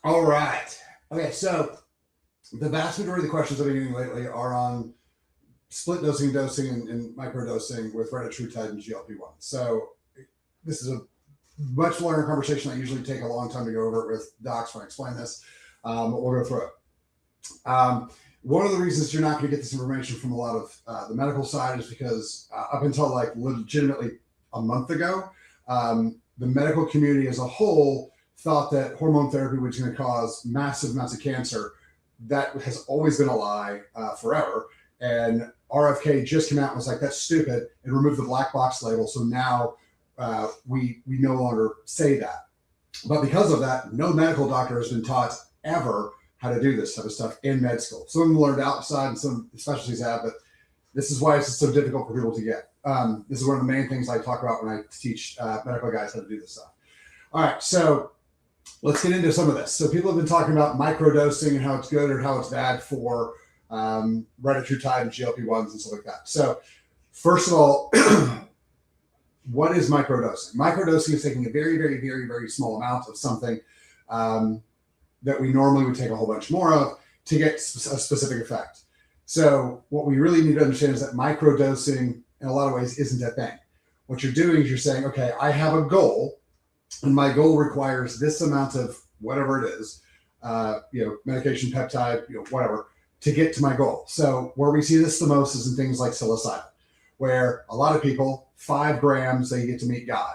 All right. Okay, so the vast majority of the questions I've been getting lately are on split dosing, and microdosing with Retatrutide and GLP1. So this is a much longer conversation. I usually take a long time to go over it with docs when I explain this, but we'll go through it. One of the reasons you're not going to get this information from a lot of the medical side is because up until like legitimately a month ago, the medical community as a whole thought that hormone therapy was going to cause massive amounts of cancer. That has always been a lie forever. And RFK just came out and was like, that's stupid, and removed the black box label. So now we no longer say that. But because of that, no medical doctor has been taught ever how to do this type of stuff in med school. Some of them learned outside and some specialties have, but this is why it's so difficult for people to get. This is one of the main things I talk about when I teach medical guys how to do this stuff. All right, so let's get into some of this. So people have been talking about microdosing and how it's good or how it's bad for Retatrutide and GLP-1s and stuff like that. So first of all, what is microdosing? Microdosing is taking a very, very, very, very small amount of something that we normally would take a whole bunch more of to get a specific effect. So what we really need to understand is that microdosing in a lot of ways isn't a thing. What you're doing is you're saying, okay, I have a goal, and my goal requires this amount of whatever it is, medication, peptide, whatever, to get to my goal. So where we see this the most is in things like psilocybin, where a lot of people, 5 grams, they get to meet God.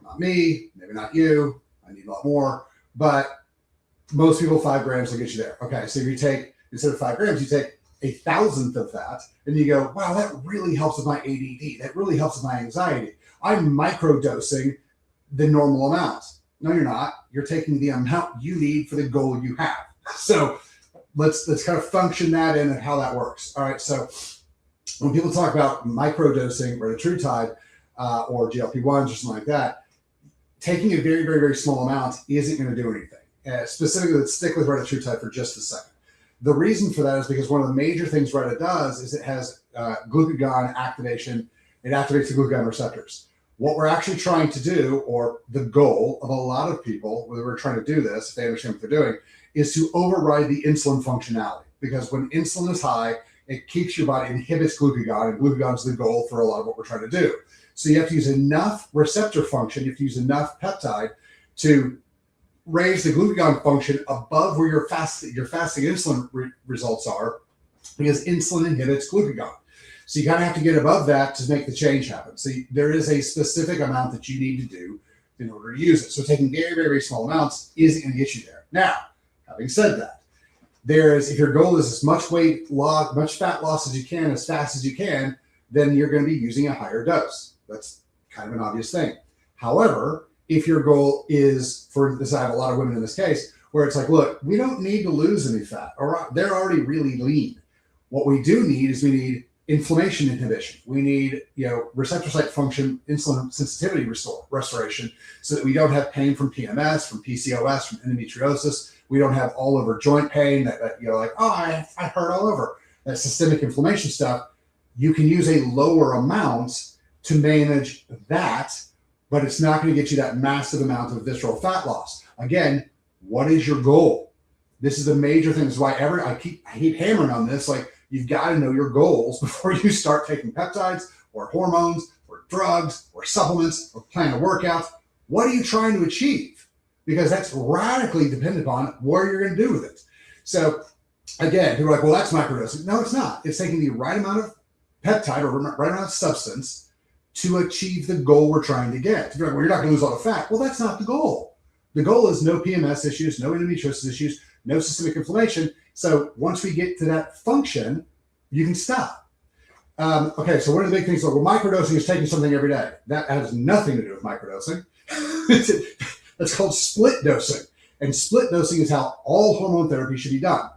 Not me, maybe not you, I need a lot more, but most people, 5 grams will get you there. Okay, so if you take, instead of 5 grams, you take 1,000th of that, and you go, wow, that really helps with my ADD. That really helps with my anxiety. I'm microdosing the normal amount. No, you're not. You're taking the amount you need for the goal you have. So let's kind of function that in and how that works. All right, so when people talk about microdosing, Retatrutide or GLP-1s or something like that, taking a very, very, very small amount isn't going to do anything. Specifically, let's stick with Retatrutide for just a second. The reason for that is because one of the major things Reta does is it has glucagon activation. It activates the glucagon receptors. What we're actually trying to do, or the goal of a lot of people, whether we're trying to do this, if they understand what they're doing, is to override the insulin functionality. Because when insulin is high, it keeps your body, inhibits glucagon, and glucagon is the goal for a lot of what we're trying to do. So you have to use enough receptor function, you have to use enough peptide to raise the glucagon function above where your fasting insulin results are, because insulin inhibits glucagon. So you kind of have to get above that to make the change happen. So there is a specific amount that you need to do in order to use it. So taking very, very, very small amounts isn't going to get you there. Now, having said that, if your goal is as much weight loss, much fat loss as you can, as fast as you can, then you're going to be using a higher dose. That's kind of an obvious thing. However, if your goal is, for this, I have a lot of women in this case, where it's like, look, we don't need to lose any fat, or they're already really lean. What we do need is we need inflammation inhibition. We need, receptor site function, insulin sensitivity restoration, so that we don't have pain from PMS, from PCOS, from endometriosis. We don't have all over joint pain that I hurt all over. That systemic inflammation stuff. You can use a lower amount to manage that, but it's not going to get you that massive amount of visceral fat loss. Again, what is your goal? This is a major thing. This is why I keep hammering on this. Like, you've got to know your goals before you start taking peptides or hormones or drugs or supplements or plan a workout. What are you trying to achieve? Because that's radically dependent upon what you're going to do with it. So again, people are like, well, that's microdosing. No, it's not. It's taking the right amount of peptide or right amount of substance to achieve the goal we're trying to get. If you're like, well, you're not going to lose all the fat. Well, that's not the goal. The goal is no PMS issues, no endometriosis issues, no systemic inflammation. So once we get to that function, you can stop. Okay, so one of the big things, well, microdosing is taking something every day. That has nothing to do with microdosing. That's called split dosing. And split dosing is how all hormone therapy should be done.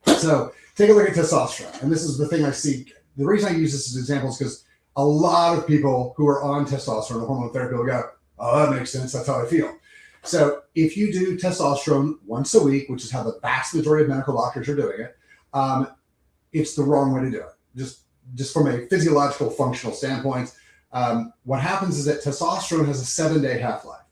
So take a look at testosterone. And this is the thing I see. The reason I use this as an example is because a lot of people who are on testosterone or hormone therapy will go, oh, that makes sense. That's how I feel. So if you do testosterone once a week, which is how the vast majority of medical doctors are doing it, it's the wrong way to do it. Just from a physiological functional standpoint, what happens is that testosterone has a 7-day half-life.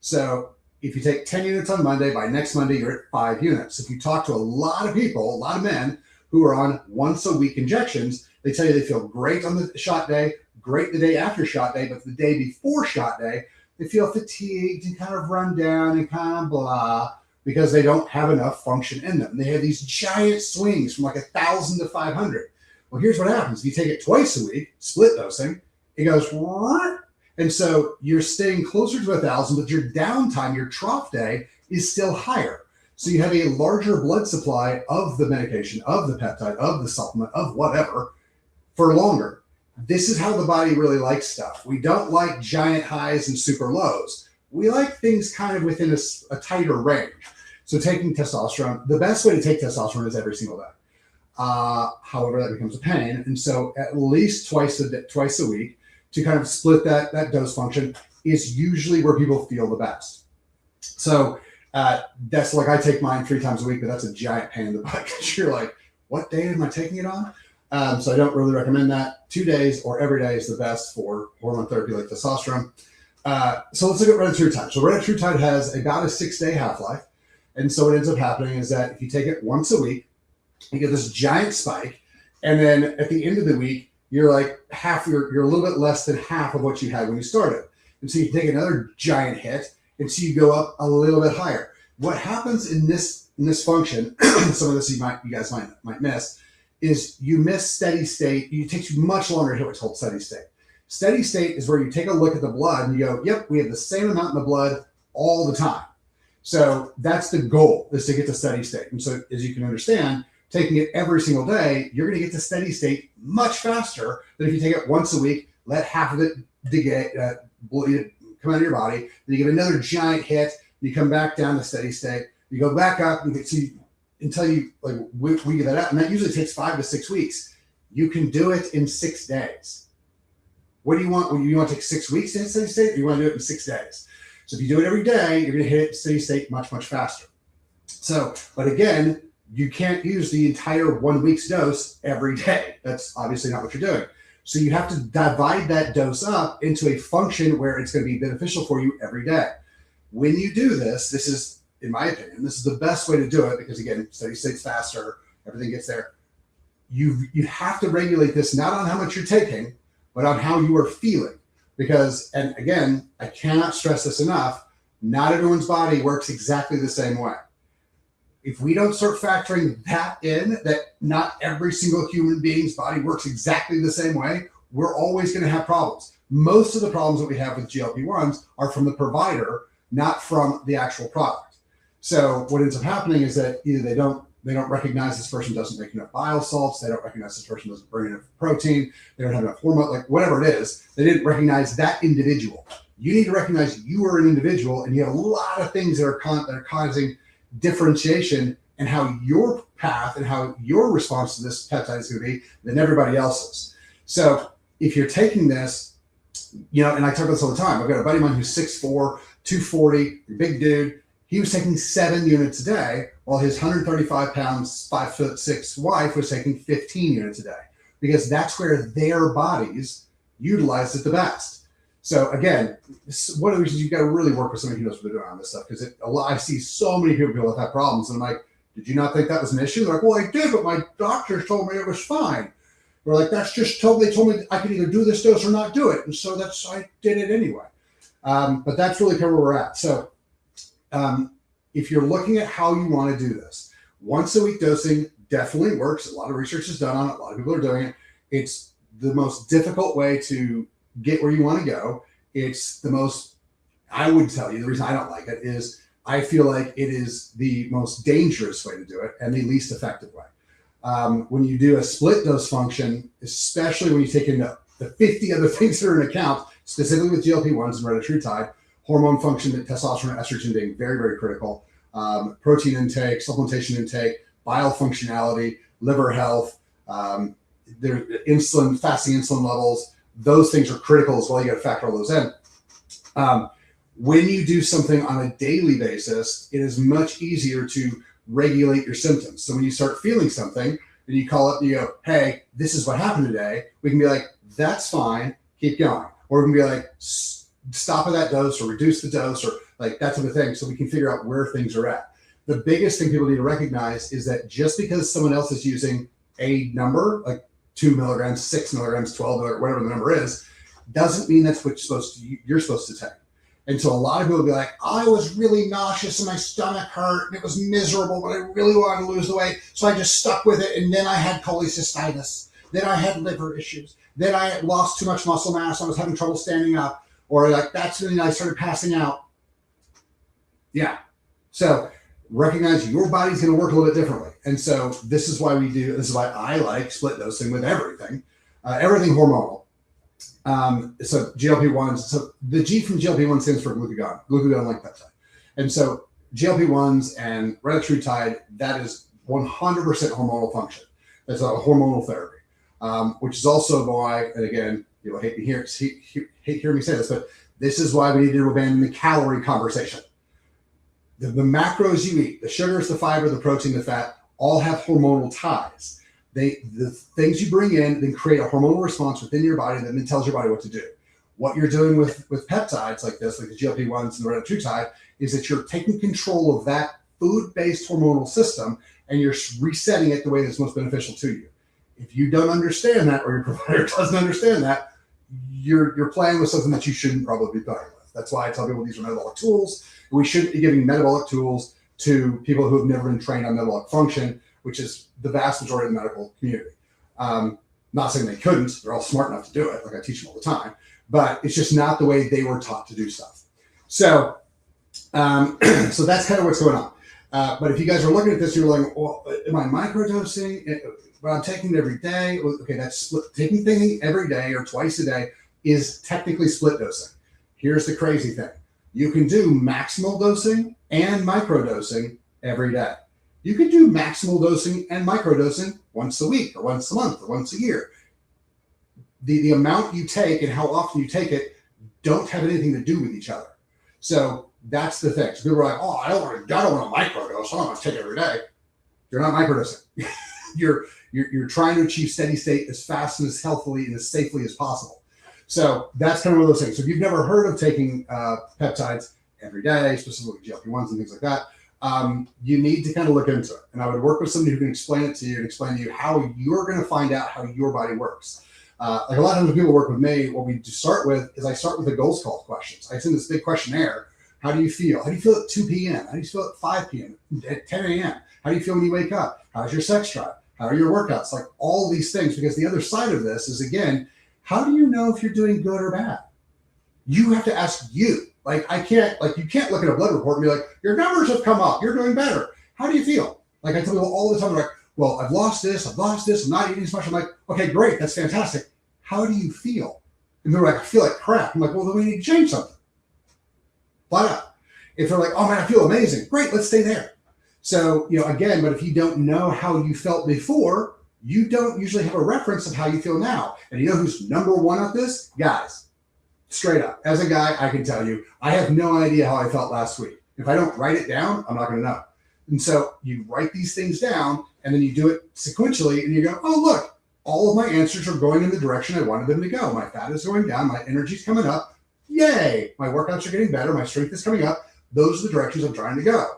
So if you take 10 units on Monday, by next Monday, you're at 5 units. If you talk to a lot of people, a lot of men who are on once a week injections, they tell you they feel great on the shot day, great the day after shot day, but the day before shot day, they feel fatigued and kind of run down and kind of blah, because they don't have enough function in them. And they have these giant swings from like 1,000 to 500. Well, here's what happens. If you take it twice a week, split dosing, it goes, and so you're staying closer to 1,000, but your downtime, your trough day, is still higher. So you have a larger blood supply of the medication, of the peptide, of the supplement, of whatever, for longer. This is how the body really likes stuff. We don't like giant highs and super lows. We like things kind of within a tighter range. So taking testosterone, the best way to take testosterone is every single day. However, that becomes a pain. And so at least twice a week to kind of split that dose function is usually where people feel the best. So that's like, I take mine 3 times a week, but that's a giant pain in the butt because you're like, what day am I taking it on? So I don't really recommend that. 2 days or every day is the best for hormone therapy like testosterone. So let's look at Retatrutide. So Retatrutide has about a 6-day half-life. And so what ends up happening is that if you take it once a week, you get this giant spike. And then at the end of the week, you're like you're a little bit less than half of what you had when you started. And so you take another giant hit, and so you go up a little bit higher. What happens in this function, some of this you guys might miss, is you miss steady state. It takes you much longer to hit what's called steady state. Steady state is where you take a look at the blood and you go, yep, we have the same amount in the blood all the time. So that's the goal, is to get to steady state. And so as you can understand, taking it every single day, you're going to get to steady state much faster than if you take it once a week, let half of it come out of your body, then you give another giant hit, you come back down to steady state, you go back up, you can see until you like we get that out, and that usually takes 5 to 6 weeks. You can do it in 6 days. What do you want? You want to take 6 weeks to hit steady state, or you want to do it in 6 days? So if you do it every day, you're going to hit steady state much, much faster. So, but again, you can't use the entire 1 week's dose every day. That's obviously not what you're doing. So you have to divide that dose up into a function where it's going to be beneficial for you every day. When you do this, this is, in my opinion, this is the best way to do it because, again, steady state's faster, everything gets there. You have to regulate this not on how much you're taking, but on how you are feeling. Because, and again, I cannot stress this enough, not everyone's body works exactly the same way. If we don't start factoring that in, that not every single human being's body works exactly the same way, we're always going to have problems. Most of the problems that we have with GLP-1s are from the provider, not from the actual product. So what ends up happening is that either they don't recognize this person doesn't make enough bile salts, they don't recognize this person doesn't bring enough protein, they don't have enough hormone, like whatever it is, they didn't recognize that individual. You need to recognize you are an individual and you have a lot of things that are causing differentiation and how your path and how your response to this peptide is going to be than everybody else's. So if you're taking this, and I talk about this all the time. I've got a buddy of mine who's 6'4", 240, big dude. He was taking 7 units a day while his 135 pounds, 5'6" wife was taking 15 units a day because that's where their bodies utilized it the best. So again, one of the reasons you've got to really work with somebody who knows what they're doing on this stuff because I see so many people that have problems, and I'm like, did you not think that was an issue? They're like, well, I did, but my doctor told me it was fine. We're like, that's just they told me I could either do this dose or not do it, and so I did it anyway. But that's really kind of where we're at. So if you're looking at how you want to do this, once a week dosing definitely works. A lot of research is done on it. A lot of people are doing it. It's the most difficult way to get where you want to go. It's the most, I would tell you, the reason I don't like it is I feel like it is the most dangerous way to do it and the least effective way. When you do a split dose function, especially when you take into the 50 other things that are in account, specifically with GLP-1s and Retatrutide, hormone function, testosterone, estrogen being very, very critical, protein intake, supplementation intake, bile functionality, liver health, their insulin, fasting insulin levels, those things are critical as well. You got to factor all those in. When you do something on a daily basis, it is much easier to regulate your symptoms. So when you start feeling something and you call up and you go, hey, this is what happened today, we can be like, that's fine, keep going. Or we can be like, stop at that dose or reduce the dose or like that type of thing, so we can figure out where things are at. The biggest thing people need to recognize is that just because someone else is using a number, like 2 milligrams, 6 milligrams, 12 milligrams, whatever the number is, doesn't mean that's what you're supposed to take. And so a lot of people will be like, I was really nauseous and my stomach hurt and it was miserable, but I really wanted to lose the weight. So I just stuck with it. And then I had cholecystitis. Then I had liver issues. Then I had lost too much muscle mass. I was having trouble standing up. Or like, that's when I started passing out. Yeah. So recognize your body's going to work a little bit differently. And so this is why I like split dosing with everything, everything hormonal. So GLP-1s, so the G from GLP-1 stands for glucagon-like peptide. And so GLP-1s and Retatrutide, that is 100% hormonal function. That's a hormonal therapy, which is also why, and again, you'll hate hearing me say this, but this is why we need to abandon the calorie conversation. The macros you eat, the sugars, the fiber, the protein, the fat, all have hormonal ties. The things you bring in then create a hormonal response within your body that then tells your body what to do. What you're doing with peptides like this, like the GLP-1s and the Retatrutide, is that you're taking control of that food-based hormonal system and you're resetting it the way that's most beneficial to you. If you don't understand that, or your provider doesn't understand that, you're playing with something that you shouldn't probably be playing with. That's why I tell people these are metabolic tools. We shouldn't be giving metabolic tools to people who have never been trained on metabolic function, which is the vast majority of the medical community. Not saying they couldn't, they're all smart enough to do it, like I teach them all the time, but it's just not the way they were taught to do stuff. So, so that's kind of what's going on. But if you guys are looking at this, you're like, well, am I microdosing? But I'm taking it every day. Okay, that's split. Taking things every day or twice a day is technically split dosing. Here's the crazy thing. You can do maximal dosing and microdosing every day. You can do maximal dosing and microdosing once a week or once a month or once a year. The amount you take and how often you take it don't have anything to do with each other. So that's the thing. So people are like, oh, I don't want to microdose. I don't want to take it every day. You're not microdosing. You're trying to achieve steady state as fast and as healthily and as safely as possible. So that's kind of one of those things. So if you've never heard of taking peptides every day, specifically GLP-1s and things like that, you need to kind of look into it. And I would work with somebody who can explain it to you and explain to you how you're going to find out how your body works. Like a lot of times when people work with me, what we start with is I start with the goals call questions. I send this big questionnaire. How do you feel? How do you feel at 2 p.m.? How do you feel at 5 p.m.? At 10 a.m.? How do you feel when you wake up? How's your sex drive? How are your workouts? Like all these things, because the other side of this is, again, how do you know if you're doing good or bad? You have to ask you. You can't look at a blood report and be like, your numbers have come up. You're doing better. How do you feel? Like I tell people all the time, they're like, well, I've lost this. I'm not eating as much. I'm like, okay, great. That's fantastic. How do you feel? And they're like, I feel like crap. I'm like, well, then we need to change something. Flat out. If they're like, oh man, I feel amazing. Great. Let's stay there. So, again, but if you don't know how you felt before, you don't usually have a reference of how you feel now. And you know who's number one at this? Guys. Straight up. As a guy, I can tell you, I have no idea how I felt last week. If I don't write it down, I'm not going to know. And so you write these things down and then you do it sequentially and you go, oh, look, all of my answers are going in the direction I wanted them to go. My fat is going down. My energy's coming up. Yay. My workouts are getting better. My strength is coming up. Those are the directions I'm trying to go.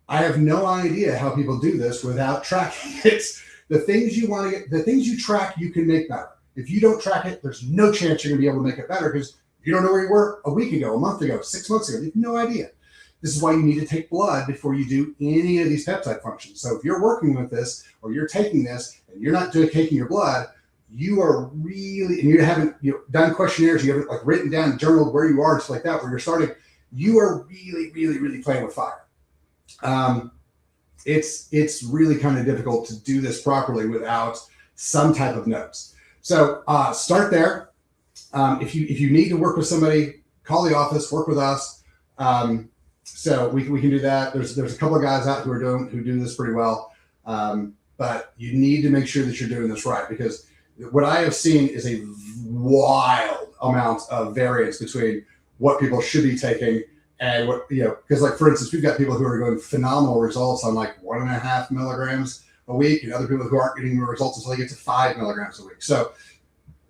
I have no idea how people do this without tracking it. The things you track, you can make better. If you don't track it, there's no chance you're going to be able to make it better because you don't know where you were a week ago, a month ago, 6 months ago. You have no idea. This is why you need to take blood before you do any of these peptide functions. So if you're working with this or you're taking this and you're not taking your blood, you are really, and you haven't done questionnaires, you haven't written down, journaled where you are, and stuff like that, where you're starting, you are really, really, really playing with fire. It's really kind of difficult to do this properly without some type of notes. So start there. If you need to work with somebody, call the office, work with us. So we can do that. There's a couple of guys out who do this pretty well. But you need to make sure that you're doing this right, because what I have seen is a wild amount of variance between what people should be taking and what, because for instance, we've got people who are getting phenomenal results on 1.5 milligrams a week, and other people who aren't getting the results until they get to 5 milligrams a week. So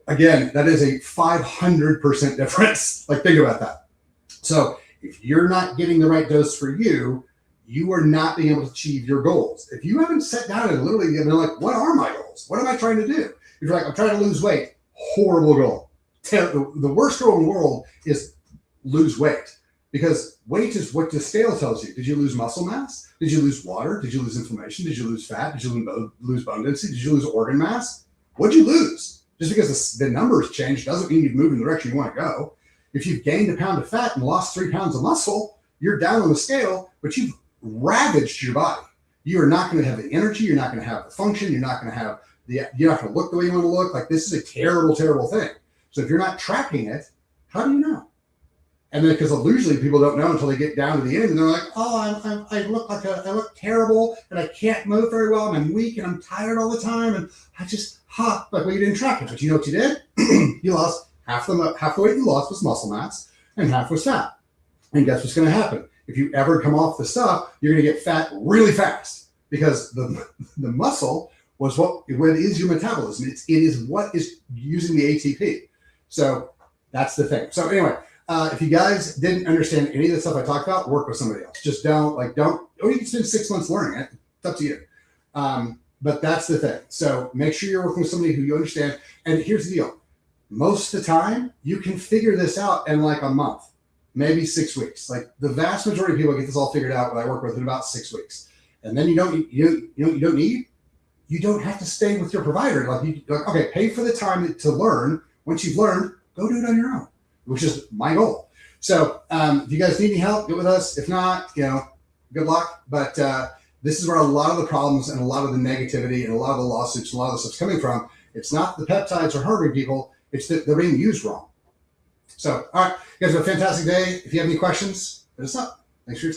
again, that is a 500% difference. Think about that. So If you're not getting the right dose for you, you are not being able to achieve your goals. If you haven't sat down and literally been like, what are my goals? What am I trying to do? If you're like, I'm trying to lose weight, horrible goal. The worst goal in the world is lose weight, because weight is what the scale tells you. Did you lose muscle mass? Did you lose water? Did you lose inflammation? Did you lose fat? Did you lose bone density? Did you lose organ mass? What'd you lose? Just because the numbers change doesn't mean you've moved in the direction you want to go. If you've gained a pound of fat and lost 3 pounds of muscle, you're down on the scale, but you've ravaged your body. You are not going to have the energy. You're not going to have the function. You're not going to have you're not going to look the way you want to look. Like, this is a terrible, terrible thing. So if you're not tracking it, how do you know? And then, because usually people don't know until they get down to the end, and they're like, "Oh, I look terrible, and I can't move very well, and I'm weak, and I'm tired all the time, and I just like, well, you didn't track it, but you know what you did? You lost half the weight you lost was muscle mass, and half was fat. And guess what's going to happen? If you ever come off the stuff, you're going to get fat really fast, because the muscle was what is your metabolism. It is what is using the ATP. So that's the thing. So anyway. If you guys didn't understand any of the stuff I talked about, work with somebody else. Just don't, or you can spend 6 months learning it. It's up to you. But that's the thing. So make sure you're working with somebody who you understand. And here's the deal. Most of the time, you can figure this out in like a month, maybe 6 weeks. Like, the vast majority of people get this all figured out when I work with in about 6 weeks. And then you don't need? You don't have to stay with your provider. Okay, pay for the time to learn. Once you've learned, go do it on your own, which is my goal. So if you guys need any help, get with us. If not, good luck. But this is where a lot of the problems and a lot of the negativity and a lot of the lawsuits and a lot of the stuff's coming from. It's not the peptides are hurting people. It's that they're being used wrong. So, all right, you guys have a fantastic day. If you have any questions, hit us up. Thanks for your time.